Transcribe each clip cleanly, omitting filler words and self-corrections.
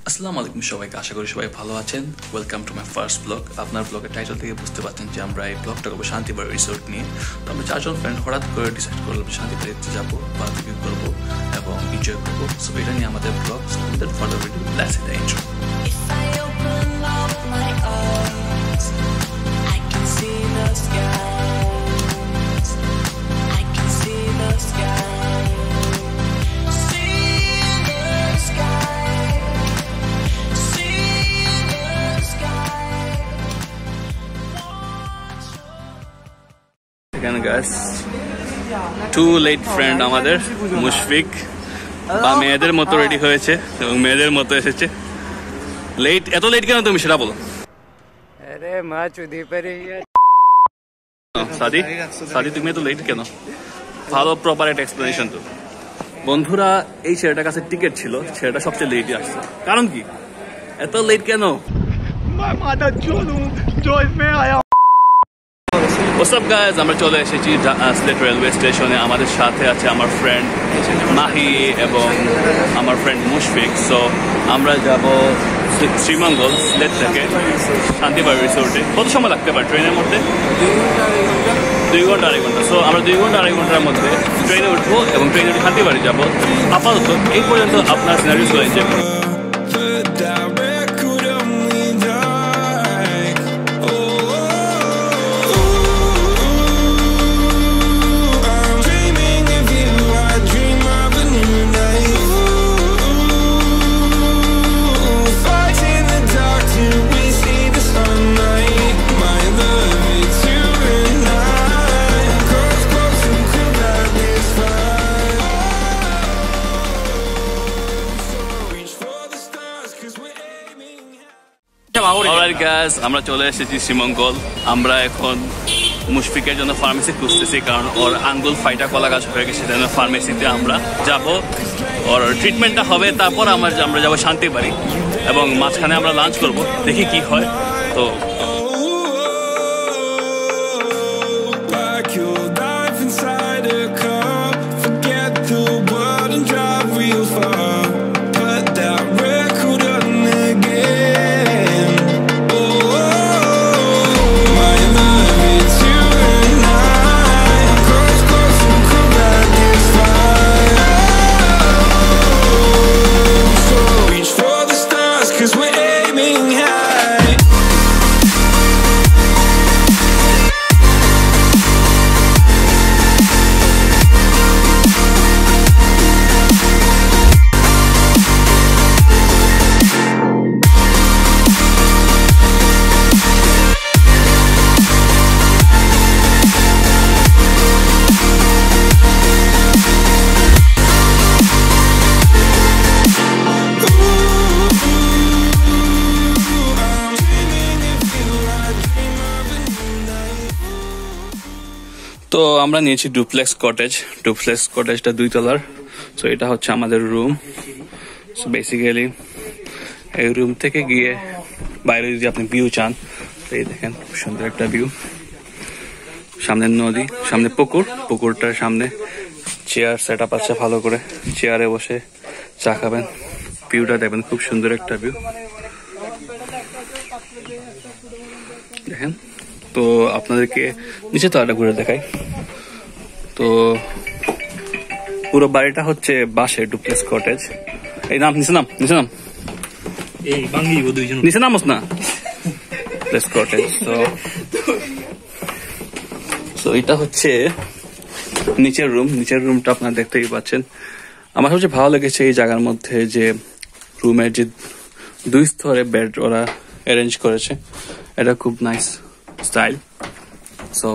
আসসালামু আলাইকুম সবাইকে, আশা করি সবাই ভালো আছেন। Welcome to my first blog. আপনার ব্লগের টাইটেল থেকে বুঝতে পারছেন যে আমরা এই ব্লগটা করবো শান্তিবাড়ি রিসোর্ট নিয়ে। তো আমরা চারজন ফ্রেন্ড হঠাৎ করে ডিসাইড করলাম শান্তিবাড়িতে যাবো, বারবিকিউ করবো এবং এনজয় করবো। সো এটা নিয়ে আমাদের blog. Without further ado, let's hit the intro. To let friend আমাদের মুশফিক বা মেয়েদের মতো রেডি হয়েছে এবং মেয়েদের মতো এসেছে। লেট, এত লেট কেন তুমি সেটা বলো। আরে মা চুদি পরে সাদি সাদি তুমি এত লেট কেন? ভালো প্রপার একটা এক্সপ্লেনেশন তো। বন্ধুরা, এই ছেলেটার কাছে টিকিট ছিল, ছেলেটা সবচেয়ে লেটই আসছে। কারণ কি এত লেট কেন? What's up guys, আমরা চলে এসেছি সিলেট রেলওয়ে স্টেশনে। আমাদের সাথে আছে আমার ফ্রেন্ড মাহি এবং আমার ফ্রেন্ড মুশফিক। সো আমরা যাব শ্রীমঙ্গল সিলেট থেকে শান্তিবাড়ি রিসোর্টে। কত সময় লাগতে পারে ট্রেনের মধ্যে? 2 ঘন্টা 2.5 ঘন্টা। সো আমরা 2 ঘন্টা 2.5 ঘন্টার মধ্যে ট্রেনে উঠবো এবং ট্রেনে উঠে শান্তিবাড়ি যাবো। আপাতত এই পর্যন্ত আপনার সিনারিওস রয়েছে। Alright guys, আমরা চলে এসেছি শ্রীমঙ্গল। আমরা এখন মুশফিকের জন্য ফার্মেসি খুঁজতেছি, কারণ ওর আঙ্গুল ফাইটা কলা গাছ হয়ে গেছে। সেজন্য ফার্মেসিতে আমরা যাব, ওর ট্রিটমেন্টটা হবে। তারপর আমরা যাবো শান্তিবাড়ি এবং মাঝখানে আমরা লাঞ্চ করব, দেখি কি হয়। তো তো আমরা নিয়েছি ডুপ্লেক্স কটেজ। ডুপ্লেক্স কটেজটা 2 তলার। সো এটা হচ্ছে আমাদের রুম। সো বেসিক্যালি এই রুম থেকে গিয়ে বাইরে যদি আপনি ভিউ চান, তো এই দেখেন খুব সুন্দর একটা ভিউ। সামনে নদী, সামনে পুকুরটার সামনে চেয়ার সেট আপ আছে ভালো করে। চেয়ারে বসে চা খাবেন, ভিউটা দেখবেন, খুব সুন্দর একটা ভিউ দেখেন। তো আপনাদেরকে নিচে তলাটা ঘুরে দেখাই। তো পুরো বাড়িটা হচ্ছে বাঁশের ডুপ্লেক্স কটেজ। এই নাম নিচে নাম এই বাঙ্গি ও দুইজন নিচে নামস না ডুপ্লেক্স কটেজ। তো এটা হচ্ছে নিচের রুম। নিচের রুমটা আপনারা দেখতেই পাচ্ছেন। আমার সবচেয়ে ভালো লেগেছে এই জায়গার মধ্যে যে রুমের যে 2 স্তরে বেড ওরা অ্যারেঞ্জ করেছে, এটা খুব নাইস স্টাইল। সো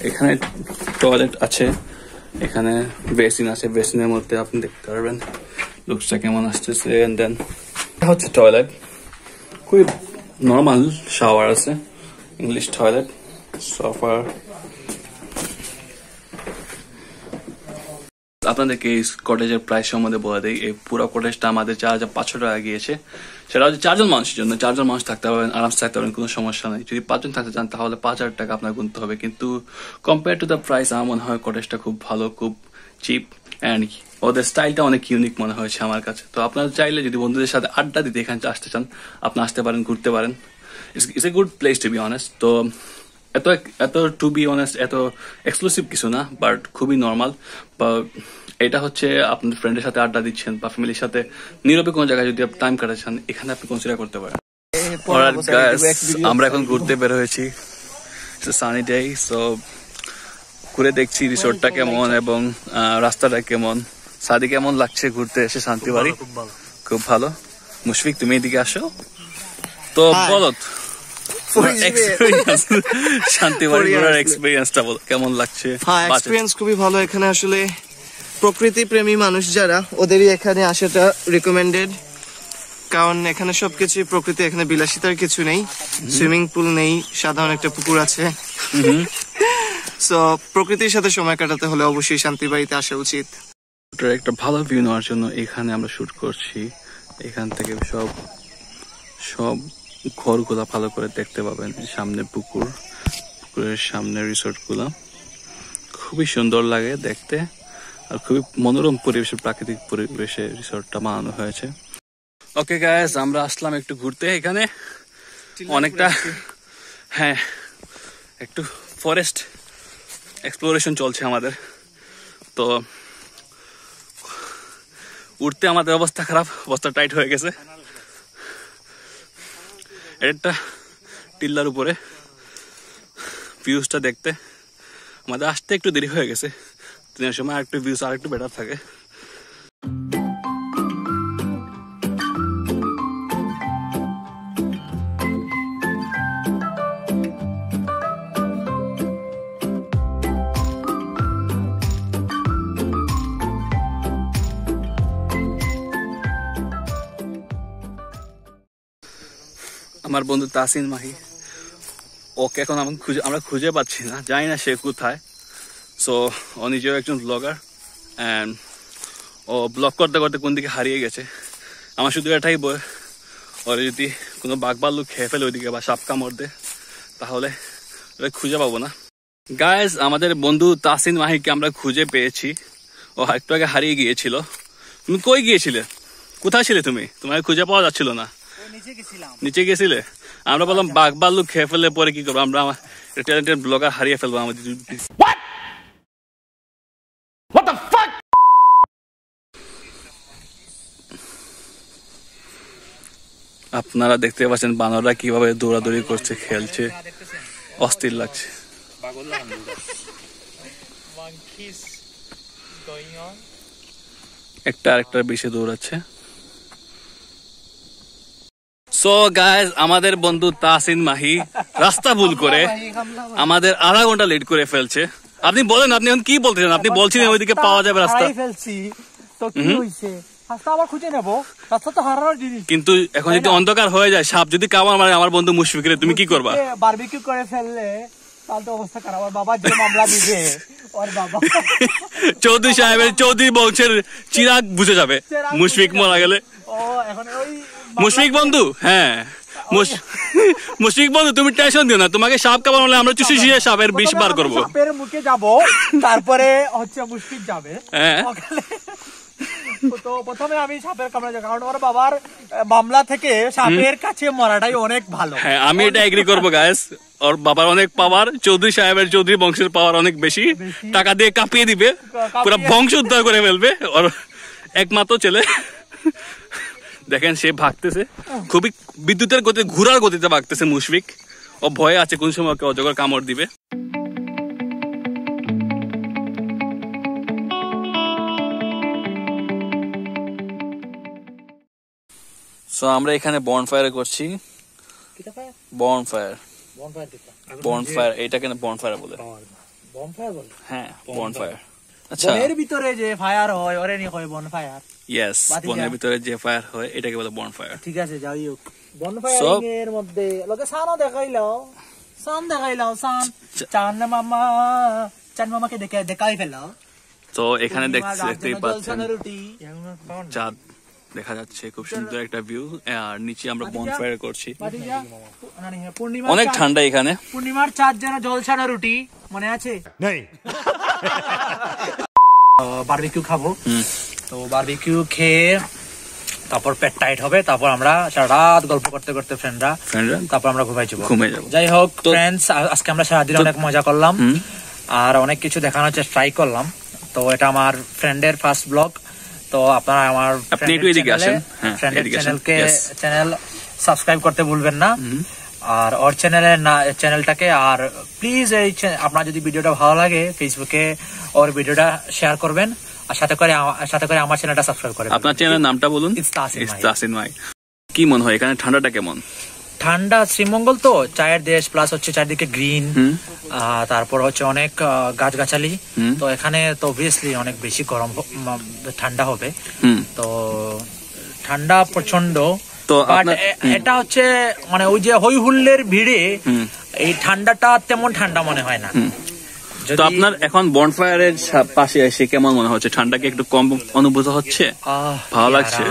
এখানে টয়লেট আছে, এখানে বেসিন আছে, বেসিনের মধ্যে আপনি দেখতে পারবেন লুকসটা কেমন আসতেছে। এন্ড দেন হচ্ছে টয়লেট, খুবই নর্মাল শাওয়ার আছে, ইংলিশ টয়লেট, সোফা। আপনাদেরকে এই কটেজের প্রাইস সম্বন্ধে বলে দেই। এই পুরো কটেজটা আমাদের 4,500 টাকা গিয়েছে। সেটা হচ্ছে 4 জন মানুষের জন্য। 4 জন মানুষ থাকতে পারবেন, আরামসে থাকতে পারবেন, কোনো সমস্যা নেই। যদি 5 জন থাকতে চান তাহলে 5,000 টাকা আপনার গুনতে হবে। কিন্তু কম্পেয়ার টু দ্য প্রাইস আমার মনে হয় কটেজটা খুব ভালো, খুব চিপ অ্যান্ড ওদের স্টাইলটা অনেক ইউনিক মনে হয়েছে আমার কাছে। তো আপনারা চাইলে যদি বন্ধুদের সাথে আড্ডা দিতে এখানে আসতে চান, আপনি আসতে পারেন, ঘুরতে পারেন। It's a good place to be honest. তো এত এত টু বি অনেস্ট এত এক্সক্লুসিভ কিছু না, বাট খুবই নর্মাল। বা এটা হচ্ছে আপনার ফ্রেন্ডের সাথে আড্ডা দিচ্ছেন বা ফ্যামিলির সাথে নীরবে কোনো জায়গায় যদি আপনি টাইম কাটাচ্ছেন, এখানে আপনি কনসিডার করতে পারেন। আমরা এখন ঘুরতে বের হয়েছি, সানি ডে। সো ঘুরে দেখছি রিসোর্টটা কেমন এবং রাস্তাটা কেমন। সাদি কেমন লাগছে ঘুরতে এসে শান্তি বাড়ি? খুব ভালো। মুশফিক তুমি এদিকে আসো তো, বলো শান্তি বাড়ি ঘোরার এক্সপিরিয়েন্সটা বলো, কেমন লাগছে? হ্যাঁ, এক্সপিরিয়েন্স খুবই ভালো। এখানে আসলে প্রকৃতি প্রেমী মানুষ যারা, ওদেরই এখানে আসাটা রিকমেন্ডেড, কারণ এখানে সবকিছু প্রকৃতি। এখানে বিলাসিতার কিছু নেই, সুইমিং পুল নেই, সাধারণ একটা পুকুর আছে। সো প্রকৃতির সাথে সময় কাটাতে হলে অবশ্যই শান্তি বাড়িতে আসা উচিত। একটা ভালো ভিউ নেওয়ার জন্য এখানে আমরা শুট করছি। এখান থেকে সব সব ঘরগুলা ভালো করে দেখতে পাবেন। সামনে পুকুর, পুকুরের সামনে রিসোর্ট গুলা খুবই সুন্দর লাগে দেখতে, আর খুবই মনোরম পরিবেশে, প্রাকৃতিক পরিবেশে রিসোর্টটা বানানো হয়েছে। ওকে গাইস, আমরা আসলাম একটু ঘুরতে। এখানে অনেকটা, হ্যাঁ, একটু ফরেস্ট এক্সপ্লোরেশন চলছে আমাদের। তো উঠতে আমাদের অবস্থা খারাপ, অবস্থা টাইট হয়ে গেছে। একটা টিল্লার উপরে ভিউজটা দেখতে আমাদের আসতে একটু দেরি হয়ে গেছে। দিনের সময় আরেকটু ভিউজ আর একটু বেটার থাকে। আমার বন্ধু তাসিন মাহি, ওকে এখন আমরা খুঁজে পাচ্ছি না, জানি না সে কোথায়। সো ও নিজেও একজন ব্লগার, অ্যান্ড ও ব্লগ করতে করতে কোন দিকে হারিয়ে গেছে। আমার শুধু এটাই বই, ওরা যদি কোনো বাঘ ভাল্লুক খেয়ে ফেলে ওইদিকে বা সাপ কামড় দেয়, তাহলে ওরা খুঁজে পাবো না। গাইজ, আমাদের বন্ধু তাসিন মাহিকে আমরা খুঁজে পেয়েছি। ও একটু আগে হারিয়ে গিয়েছিল। তুমি কই গিয়েছিলে? কোথায় ছিলে তুমি? তোমাকে খুঁজে পাওয়া যাচ্ছিল না। নিচে গেছিলে? আমরা বললাম বাঘ ভাল্লুক খেয়ে ফেললে পরে কি করবো? আমরা ট্যালেন্টেড ব্লগার হারিয়ে ফেলবো আমাদের। আপনারা দেখতে পাচ্ছেন বানররা কিভাবে দৌড়াদৌড়ি করছে, খেলছে, অস্থির লাগছে। একটা আরেকটার বেশি দৌড়াচ্ছে। সো গাইজ, আমাদের বন্ধু তাসিন মাহি রাস্তা ভুল করে আমাদের আধা ঘন্টা লেট করে ফেলছে। আপনি বলেন, আপনি এখন কি বলতে চান? আপনি বলছিলেন ওইদিকে পাওয়া যাবে রাস্তা, কিন্তু এখন যদি অন্ধকার হয়ে যায়, সাপ যদি কামড় মারে আমার বন্ধু মুশফিকের, তুমি কি করবা? বারবিকিউ করে ফেললে তাহলে তো অবস্থা খারাপ। আর বাবা যে মামলা দিবে, ওর বাবা চৌধুরী সাহেবের, চৌধুরী বংশের চিরাগ বুঝে যাবে মুশফিক মারা গেলে। ও এখন ওই মুশফিক বন্ধু, হ্যাঁ মুশফিক বন্ধু, তুমি টেনশন দিও না। তোমাকে সাপ কামড় মারলে আমরা চুষি চুষিয়ে সাপের বিষ বার করবো। সাপের মুখে যাব, তারপরে হচ্ছে মুশফিক যাবে। হ্যাঁ, তো প্রথমে আমি সাপের কামড়ে যাই, কারণ ওর বাবার মামলা থেকে সাপের কাছে মরাটাই অনেক ভালো। হ্যাঁ, আমি এটা এগ্রি করবো গাইস। ওর বাবার অনেক পাওয়ার, চৌধুরী সাহেবের, চৌধুরী বংশের পাওয়ার অনেক বেশি। টাকা দিয়ে কাঁপিয়ে দিবে, পুরো বংশ উদ্ধার করে ফেলবে। ওর একমাত্র ছেলে, দেখেন সে ভাগতেছে খুবই বিদ্যুতের গতিতে, ঘোড়ার গতিতে ভাগতেছে মুশফিক। ও ভয়ে আছে কোন সময় অজগর কামড় দিবে। সো আমরা এখানে বনফায়ার করছি। বনফায়ার এটা কেন বনফায়ার বলে? হ্যাঁ, বনফায়ার। আচ্ছা, বনের ভিতরে যে ফায়ার হয় ওরে নি কয় বনফায়ার। ইয়েস, বনের ভিতরে যে ফায়ার হয় এটাকে বলে বনফায়ার। ঠিক আছে, যাই হোক। বনফায়ারিং এর মধ্যে লোকে সানও দেখাইলাও, সান চান মামা, চান মামাকে দেখাই ফেলাও। তো এখানে দেখতেই পাচ্ছেন চাঁদ দেখা যাচ্ছে, খুব সুন্দর একটা ভিউ। আর নিচে আমরা বনফায়ার করছি, অনেক ঠান্ডা এখানে। পূর্ণিমার চাঁদ যেন জলছানা রুটি, মনে আছে? বারবিকিউ খাবো। তো বারবিকিউ খেয়ে তারপর পেট টাইট হবে, তারপর আমরা সারা রাত গল্প করতে করতে ফ্রেন্ডরা তারপর আমরা ঘুমাই যাবো। যাই হোক ফ্রেন্ডস, আজকে আমরা সারাদিন অনেক মজা করলাম আর অনেক কিছু দেখানোর ট্রাই করলাম। তো এটা আমার ফ্রেন্ডের ফার্স্ট ব্লগ। তো আপনারা আমার চ্যানেল সাবস্ক্রাইব করতে ভুলবেন না, আর ওর চ্যানেলটাকে, আর প্লিজ এই আপনার যদি ভিডিওটা ভালো লাগে ফেসবুকে ওর ভিডিওটা শেয়ার করবেন, আর সাথে করে আমার চ্যানেলটা সাবস্ক্রাইব করবেন। আপনার চ্যানেলের নামটা বলুন। তাসিন ভাই। কি মনে হয় এখানে ঠান্ডাটা কেমন? ঠান্ডা, শ্রীমঙ্গল তো চায়ের দেশ, প্লাস হচ্ছে চারদিকে গ্রিন, তারপর হচ্ছে অনেক গাছগাছালি। তো এখানে তো অবভিয়াসলি অনেক বেশি গরম ঠান্ডা হবে। তো ঠান্ডা প্রচন্ড। তো এটা হচ্ছে মানে ওই যে হই হুল্লের ভিড়ে এই ঠান্ডাটা তেমন ঠান্ডা মনে হয় না। তো আপনার এখন বনফায়ারের পাশে এসে কেমন মনে হচ্ছে? ঠান্ডা কি একটু কম অনুভূত হচ্ছে? ভালো লাগছে?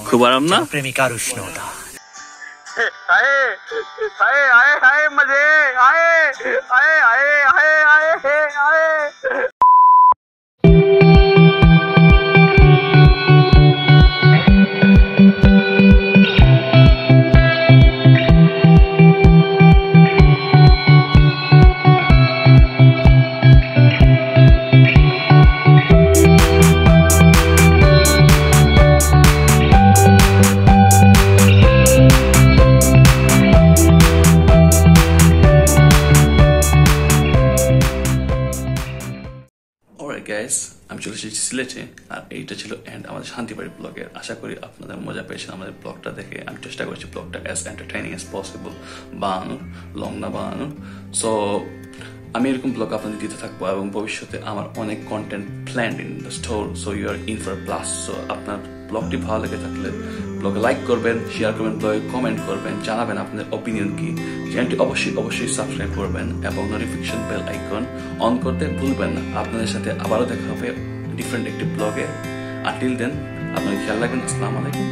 খুব আরাম না? প্রেমিকার উষ্ণতা। मजे आए গাইস, আমি চলে এসেছি সিলেটে, আর এইটা ছিল এন্ড আমাদের শান্তিবাড়ি ব্লগের। আশা করি আপনাদের মজা পেয়েছেন আমাদের ব্লগটা দেখে। আমি চেষ্টা করছি ব্লগটা অ্যাজ এন্টারটেইনিং অ্যাজ পসিবল বানানোর, লং না বানানোর। সো আমি এরকম ব্লগ আপনাদের দিতে থাকবো, এবং ভবিষ্যতে আমার অনেক content planned in the store. So you are in for plus. সো আপনার ব্লগটি ভালো লেগে থাকলে ব্লগে লাইক করবেন, শেয়ার করবেন, ব্লগে কমেন্ট করবেন, জানাবেন আপনাদের অপিনিয়ন কি। চ্যানেলটি অবশ্যই সাবস্ক্রাইব করবেন এবং নোটিফিকেশন বেল আইকন অন করতে ভুলবেন না। আপনাদের সাথে আবারও দেখা হবে ডিফারেন্ট একটি ব্লগে। আনটিল দেন আপনাদের খেয়াল রাখবেন। আসসালামু আলাইকুম।